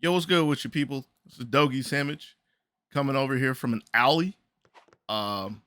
Yo, what's good with you people? This is Dogysamich coming over here from an alley. Um,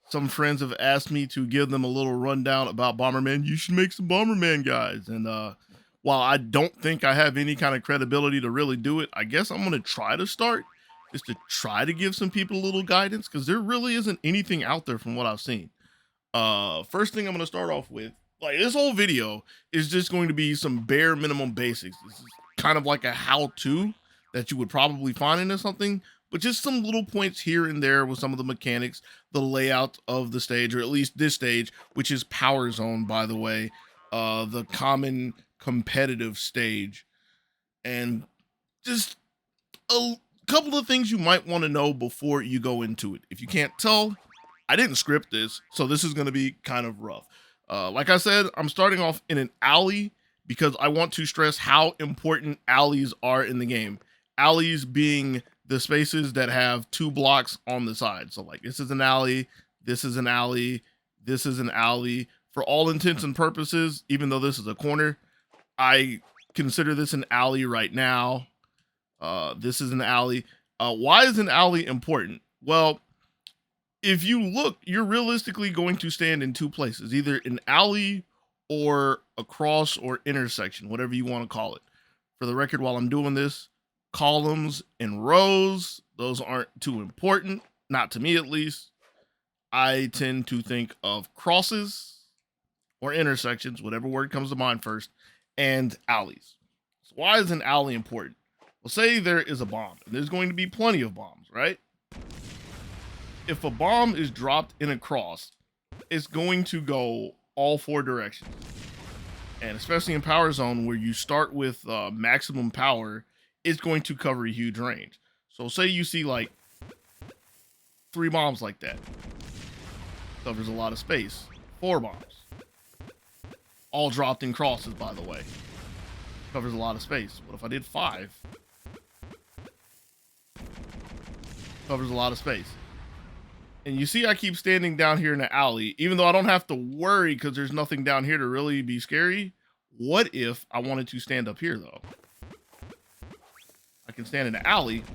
some friends have asked me to give them a little rundown about Bomberman. You should make some Bomberman guys. And while I don't think I have any kind of credibility to really do it, I guess I'm gonna try to start just to try to give some people a little guidance because there really isn't anything out there from what I've seen. First thing I'm gonna start off with, like this whole video is just going to be some bare minimum basics. This is kind of like a how-to that you would probably find into something, but just some little points here and there with some of the mechanics, the layout of the stage, or at least this stage, which is Power Zone, by the way, the common competitive stage, and just a couple of things you might want to know before you go into it. If you can't tell, I didn't script this, so this is going to be kind of rough. Like I said, I'm starting off in an alley because I want to stress how important alleys are in the game. Alleys being the spaces that have two blocks on the side. So like this is an alley, this is an alley, this is an alley. For all intents and purposes, even though this is a corner, I consider this an alley right now. This is an alley. Why is an alley important? Well, if you look, you're realistically going to stand in two places, either an alley or a cross or intersection, whatever you want to call it. For the record, while I'm doing this, columns and rows, those aren't too important, not to me at least. I tend to think of crosses or intersections, whatever word comes to mind first, and alleys. So why is an alley important? Well, say there is a bomb, and there's going to be plenty of bombs, right? If a bomb is dropped in a cross, it's going to go all four directions. And especially in Power Zone, where you start with maximum power, it's going to cover a huge range. So say you see like 3 bombs like that. Covers a lot of space. 4 bombs. All dropped in crosses, by the way. Covers a lot of space. What if I did 5? Covers a lot of space. And you see I keep standing down here in the alley, even though I don't have to worry because there's nothing down here to really be scary. What if I wanted to stand up here, though? I can stand in the alley,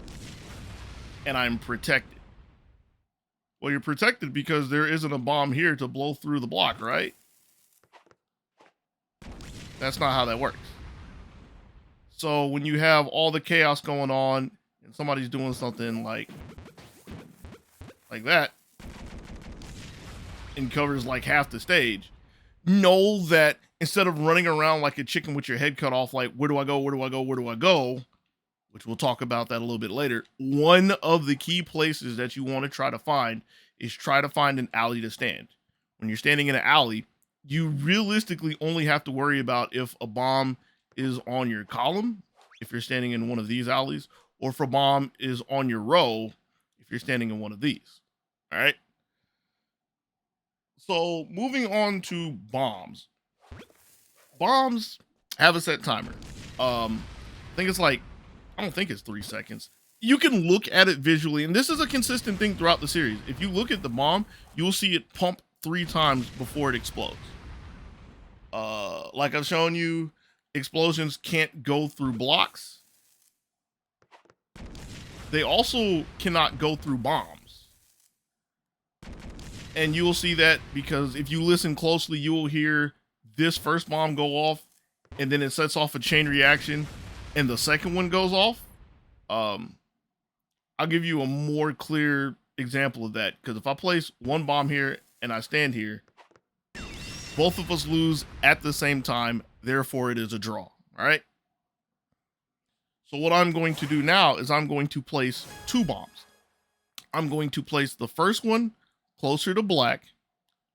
and I'm protected. Well, you're protected because there isn't a bomb here to blow through the block, right? That's not how that works. So when you have all the chaos going on, and somebody's doing something like that, and covers like half the stage, know that instead of running around like a chicken with your head cut off, like where do I go, where do I go, where do I go, which we'll talk about that a little bit later, one of the key places that you want to try to find is try to find an alley to stand. When you're standing in an alley, you realistically only have to worry about if a bomb is on your column, if you're standing in one of these alleys, or if a bomb is on your row, if you're standing in one of these. All right. So moving on to bombs. Bombs have a set timer. I think it's like, I don't think it's 3 seconds. You can look at it visually, and this is a consistent thing throughout the series. If you look at the bomb, you'll see it pump 3 times before it explodes. Like I've shown you, explosions can't go through blocks. They also cannot go through bombs. And you will see that because if you listen closely, you will hear this first bomb go off, and then it sets off a chain reaction, and the second one goes off. I'll give you a more clear example of that, because if I place one bomb here and I stand here, both of us lose at the same time, therefore it is a draw. All right. So what I'm going to do now is I'm going to place 2 bombs. I'm going to place the first one closer to black.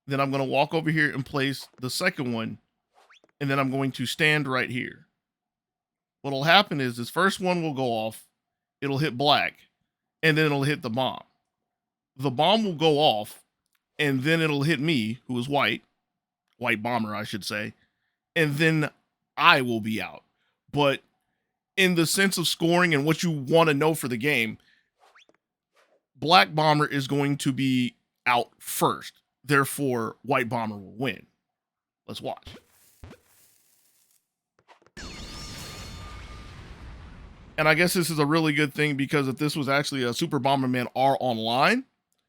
Then I'm going to walk over here and place the second one. And then I'm going to stand right here. What'll happen is this first one will go off. It'll hit black. And then it'll hit the bomb. The bomb will go off. And then it'll hit me, who is white. White bomber, I should say. And then I will be out. But in the sense of scoring and what you want to know for the game, black bomber is going to be out first. Therefore, white bomber will win. Let's watch. And I guess this is a really good thing because if this was actually a Super Bomberman R Online,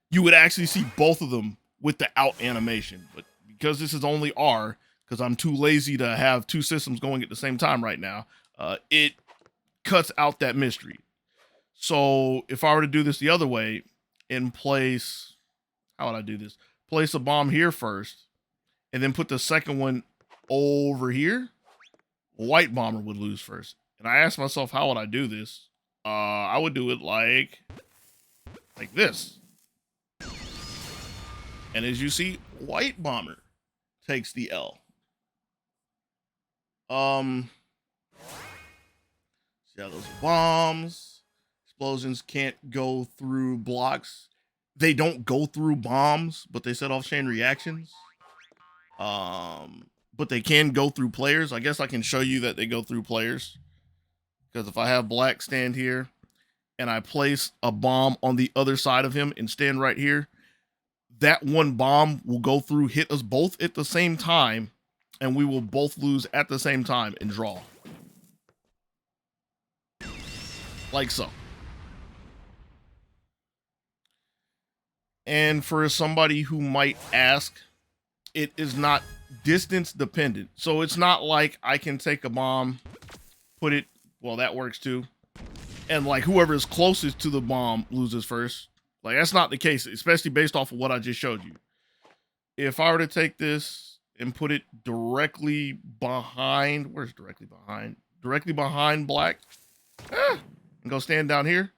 you would actually see both of them with the out animation. But because this is only R, because I'm too lazy to have two systems going at the same time right now, it cuts out that mystery. So if I were to do this the other way and place, how would I do this? Place a bomb here first, and then put the second one over here, white bomber would lose first. And I asked myself, how would I do this? I would do it like this. And as you see, white bomber takes the L. See how those bombs, explosions can't go through blocks. They don't go through bombs, but they set off chain reactions. But they can go through players. I guess I can show you that they go through players. Because if I have black stand here and I place a bomb on the other side of him and stand right here, that one bomb will go through, hit us both at the same time, and we will both lose at the same time and draw. Like so. And for somebody who might ask, it is not distance dependent. So it's not like I can take a bomb, put it, well, that works too. And like whoever is closest to the bomb loses first. Like that's not the case, especially based off of what I just showed you. If I were to take this and put it directly behind, where's directly behind? Directly behind black. And go stand down here.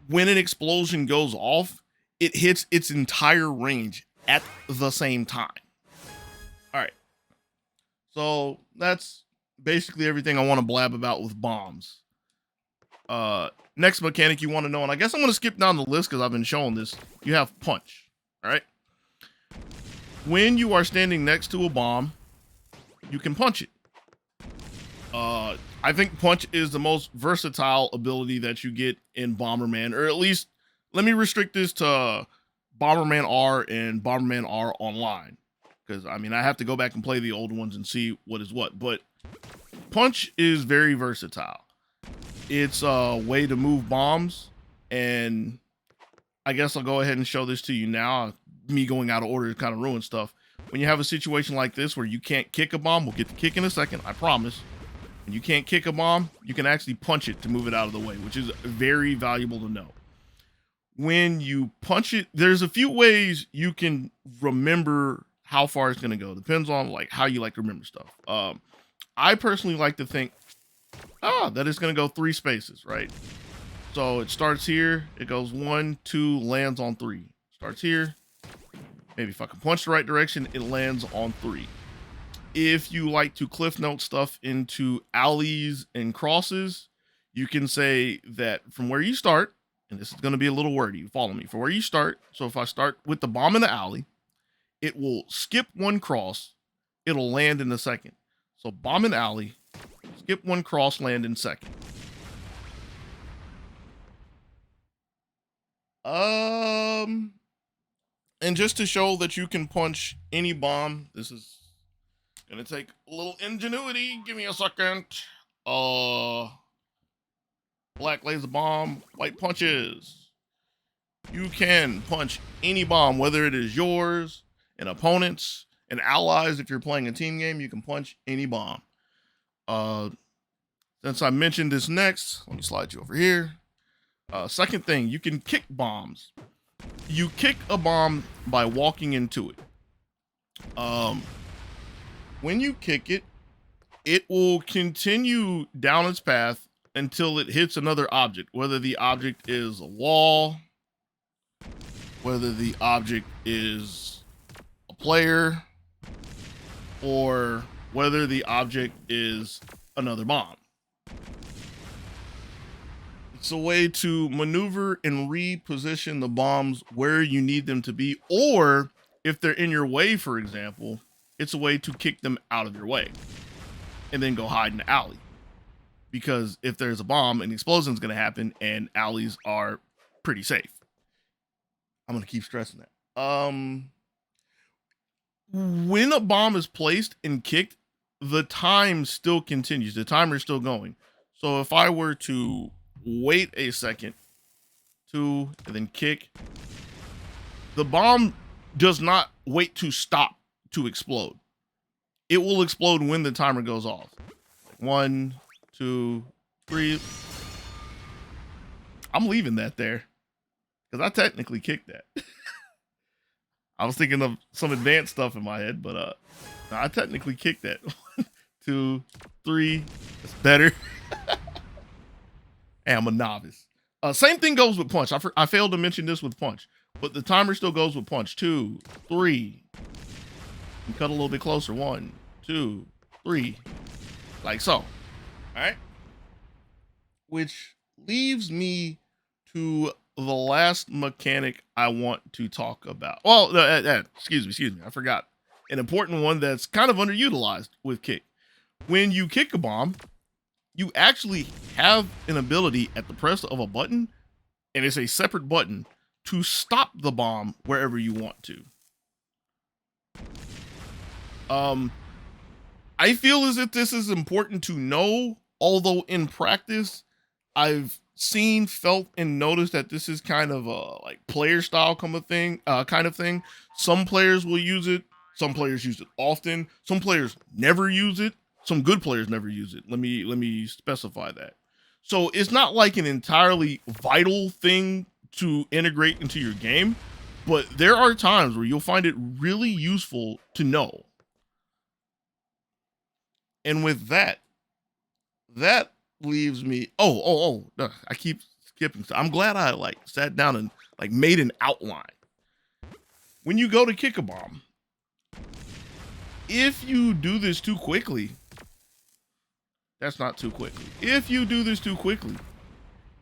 When an explosion goes off, it hits its entire range at the same time. All right. So that's basically everything I want to blab about with bombs. Next mechanic you want to know, and I guess I'm going to skip down the list because I've been showing this. You have punch. All right. When you are standing next to a bomb, you can punch it. I think punch is the most versatile ability that you get in Bomberman, or at least let me restrict this to Bomberman R and Bomberman R Online. Because, I mean, I have to go back and play the old ones and see what is what. But punch is very versatile. It's a way to move bombs. And I guess I'll go ahead and show this to you now. Me going out of order kind of ruins stuff. When you have a situation like this where you can't kick a bomb, we'll get the kick in a second, I promise. When you can't kick a bomb, you can actually punch it to move it out of the way, which is very valuable to know. When you punch it, there's a few ways you can remember how far it's going to go. Depends on like how you like to remember stuff. I personally like to think, that it's going to go 3 spaces, right? So it starts here, it goes 1, 2, lands on 3. Starts here. Maybe if I can punch the right direction, it lands on 3. If you like to cliff note stuff into alleys and crosses, you can say that from where you start, and this is going to be a little wordy, follow me, from where you start. So if I start with the bomb in the alley, it will skip 1 cross, it'll land in the second. So bomb in alley, skip 1 cross, land in second. And just to show that you can punch any bomb, this is gonna take a little ingenuity. Give me a second. Black lays a bomb, white punches. You can punch any bomb, whether it is yours, an opponent's, and allies. If you're playing a team game, you can punch any bomb. Since I mentioned this next, let me slide you over here. Second thing, you can kick bombs. You kick a bomb by walking into it. When you kick it, it will continue down its path until it hits another object, whether the object is a wall, whether the object is a player, or whether the object is another bomb. It's a way to maneuver and reposition the bombs where you need them to be, or if they're in your way, for example, it's a way to kick them out of your way and then go hide in the alley. Because if there's a bomb, an explosion is going to happen, and alleys are pretty safe. I'm going to keep stressing that. When a bomb is placed and kicked, the time still continues. The timer is still going. So if I were to wait a second, 2, and then kick, the bomb does not wait to stop to explode. It will explode when the timer goes off. 1, 2, 3. I'm leaving that there because I technically kicked that. I was thinking of some advanced stuff in my head, but I technically kicked that. 1, 2, 3. That's better. Hey, I'm a novice. Same thing goes with punch. I failed to mention this with punch, but the timer still goes with punch. 2, 3. You cut a little bit closer. 1, 2, 3. Like so. All right. Which leaves me to the last mechanic I want to talk about. Well, excuse me. I forgot an important one that's kind of underutilized with kick. When you kick a bomb, you actually have an ability at the press of a button, and it's a separate button to stop the bomb wherever you want to. I feel as if this is important to know, although in practice, I've seen, felt, and noticed that this is kind of a like player style kind of thing. Some players will use it. Some players use it often. Some players never use it. Some good players never use it. Let me specify that. So it's not like an entirely vital thing to integrate into your game, but there are times where you'll find it really useful to know. And with that leaves me. No, I keep skipping. So I'm glad I like sat down and like made an outline. When you go to kick a bomb, if you do this too quickly, that's not too quickly. If you do this too quickly,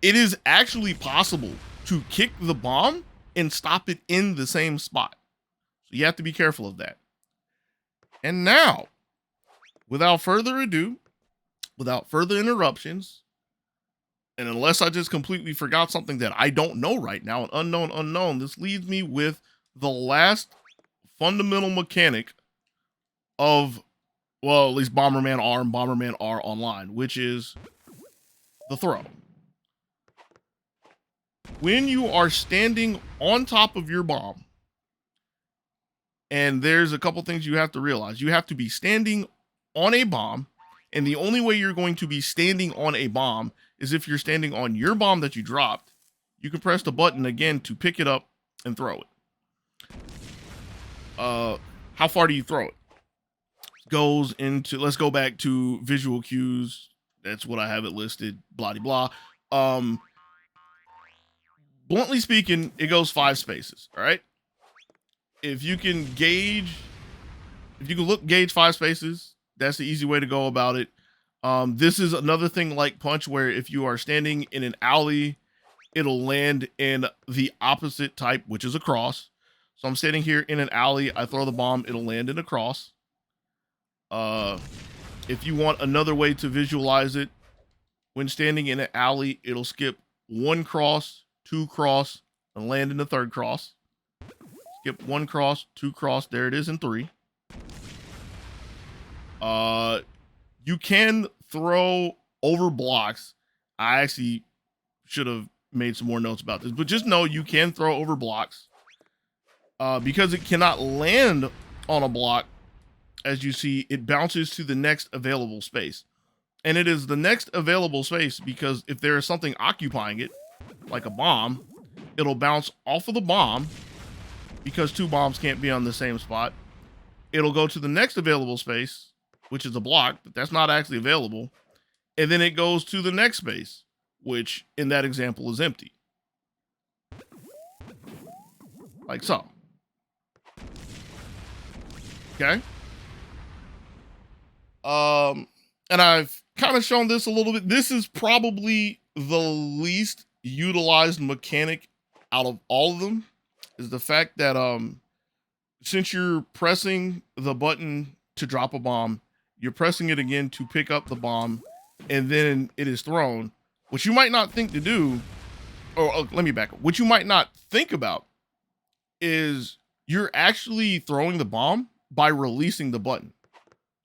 it is actually possible to kick the bomb and stop it in the same spot. So you have to be careful of that. And now, without further ado, without further interruptions, and unless I just completely forgot something that I don't know right now, an unknown, this leaves me with the last fundamental mechanic of, well, at least Bomberman R and Bomberman R Online, which is the throw. When you are standing on top of your bomb, and there's a couple things you have to realize. You have to be standing on a bomb, and the only way you're going to be standing on a bomb is if you're standing on your bomb that you dropped. You can press the button again to pick it up and throw it. How far do you throw it? Goes into, let's go back to visual cues. That's what I have it listed, blah, blah, blah. Bluntly speaking, it goes 5 spaces, all right? If you can gauge 5 spaces, that's the easy way to go about it. This is another thing like punch, where if you are standing in an alley, it'll land in the opposite type, which is a cross. So I'm standing here in an alley, I throw the bomb, it'll land in a cross. If you want another way to visualize it, when standing in an alley, it'll skip 1 cross, 2 cross, and land in the 3rd cross. Skip 1 cross, 2 cross, there it is in 3. You can throw over blocks. I actually should have made some more notes about this, but just know you can throw over blocks. Because it cannot land on a block, as you see, it bounces to the next available space. And it is the next available space because if there is something occupying it, like a bomb, it'll bounce off of the bomb because 2 bombs can't be on the same spot. It'll go to the next available space, which is a block, but that's not actually available. And then it goes to the next space, which in that example is empty. Like so. Okay. And I've kind of shown this a little bit. This is probably the least utilized mechanic out of all of them, is the fact that since you're pressing the button to drop a bomb, you're pressing it again to pick up the bomb, and then it is thrown. What you might not think to do, or let me back up. What you might not think about is you're actually throwing the bomb by releasing the button.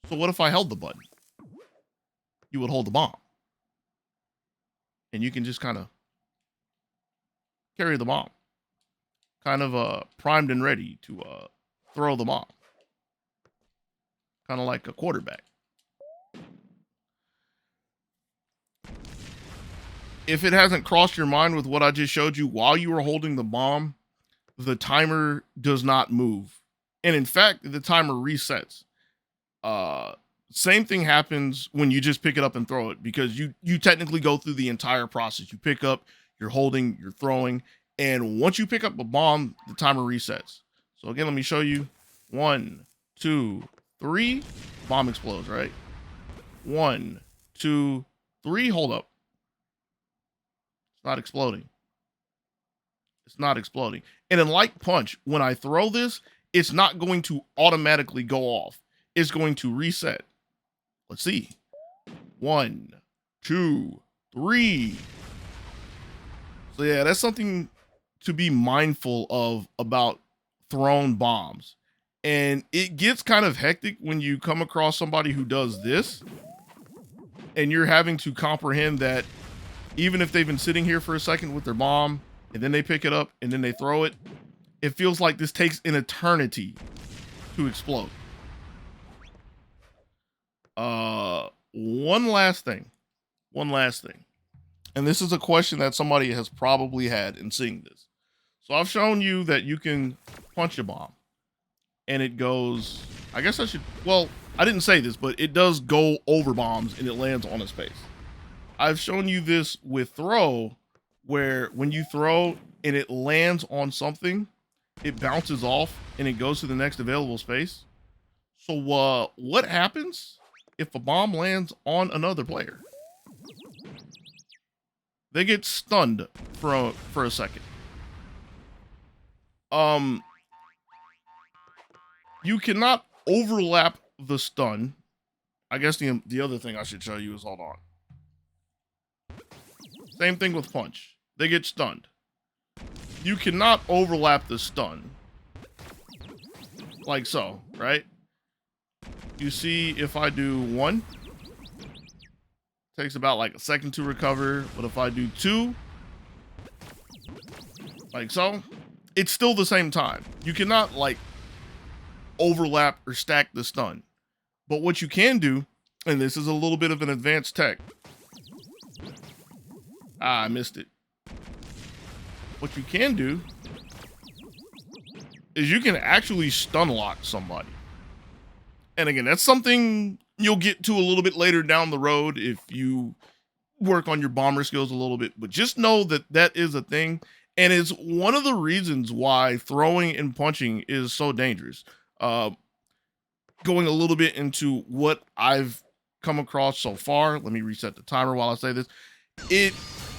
So what if I held the button? You would hold the bomb. And you can just kind of carry the bomb. Kind of primed and ready to throw the bomb. Kind of like a quarterback. If it hasn't crossed your mind with what I just showed you, while you were holding the bomb, the timer does not move. And in fact, the timer resets. Same thing happens when you just pick it up and throw it, because you technically go through the entire process. You pick up, you're holding, you're throwing, and once you pick up a bomb, the timer resets. So again, let me show you. 1, 2, 3, bomb explodes, right? 1, 2, 3, hold up. It's not exploding. It's not exploding. And in like punch, when I throw this, it's not going to automatically go off. It's going to reset. Let's see. 1, 2, 3. So yeah, that's something to be mindful of about thrown bombs. And it gets kind of hectic when you come across somebody who does this, and you're having to comprehend that even if they've been sitting here for a second with their bomb, and then they pick it up and then they throw it, it feels like this takes an eternity to explode. One last thing. And this is a question that somebody has probably had in seeing this. So I've shown you that you can punch a bomb and it goes, I guess I should, well, I didn't say this, but it does go over bombs and it lands on its face. I've shown you this with throw, where when you throw and it lands on something, it bounces off and it goes to the next available space. So what happens if a bomb lands on another player? They get stunned for a second. You cannot overlap the stun. I guess the other thing I should show you is, hold on. Same thing with punch. They get stunned. You cannot overlap the stun. Like so, right? You see, if I do 1, takes about like a second to recover. But if I do 2, like so, it's still the same time. You cannot like overlap or stack the stun. But what you can do, and this is a little bit of an advanced tech. I missed it. What you can do is you can actually stun lock somebody. And again, that's something you'll get to a little bit later down the road if you work on your bomber skills a little bit. But just know that that is a thing. And it's one of the reasons why throwing and punching is so dangerous. Going a little bit into what I've come across so far. Let me reset the timer while I say this. It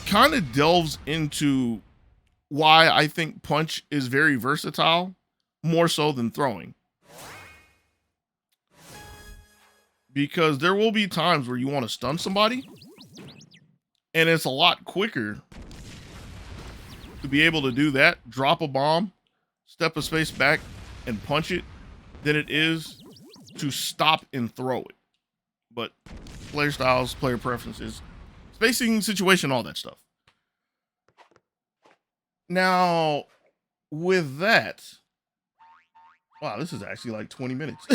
kind of delves into why I think punch is very versatile, more so than throwing. Because there will be times where you want to stun somebody, and it's a lot quicker to be able to do that, drop a bomb, step a space back, and punch it, than it is to stop and throw it. But player styles, player preferences, spacing, situation, all that stuff. Now, with that, wow, this is actually like 20 minutes.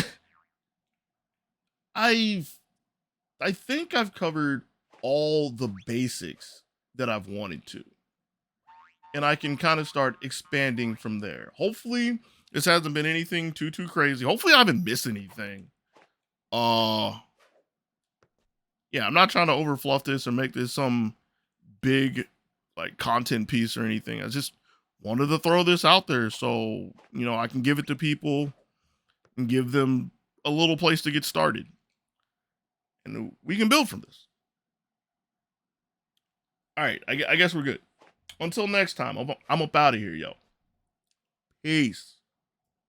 I think I've covered all the basics that I've wanted to. And I can kind of start expanding from there. Hopefully, this hasn't been anything too crazy. Hopefully, I haven't missed anything. Yeah, I'm not trying to overfluff this or make this some big like content piece or anything. I just wanted to throw this out there so, you know, I can give it to people and give them a little place to get started. And we can build from this. All right, I guess we're good. Until next time, I'm up out of here, yo. Peace.